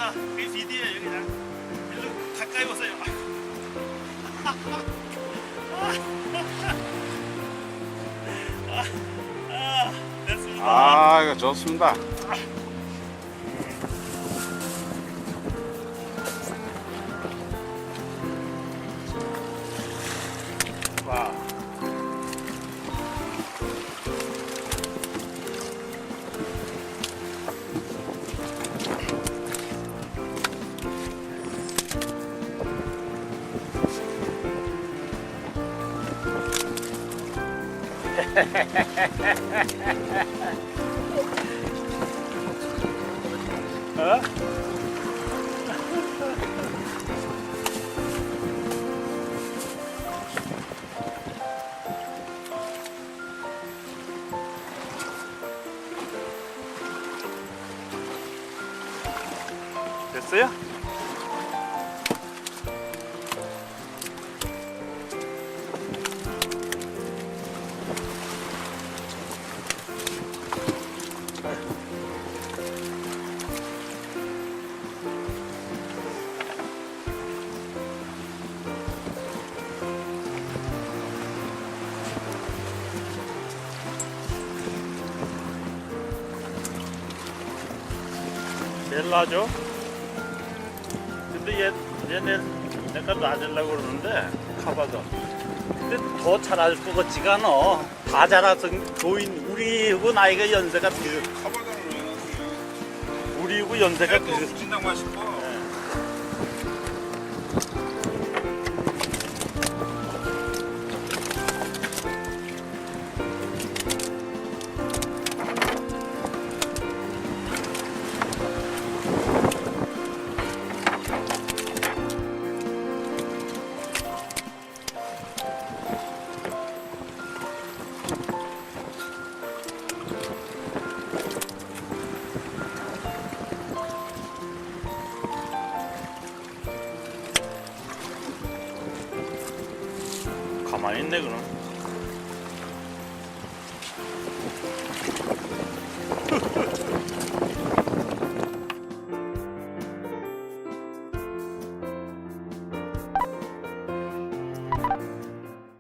자, 그 비디에요 그냥. 일로 가까이 오세요. 됐습니다. 아, 이거 좋습니다. 와. 어? 됐어요? 멜라죠? 근데 얘네 내가 놔주려고 그러는데 카바도 근데 더 자랄 것 같지가 않아. 다 자라서 조인 우리하고 나이가 연세가 비슷. 카바다는 왜 나중에? 우리하고 연세가 또 비슷. 붙인다고 하시고. 가만히 있네 그럼.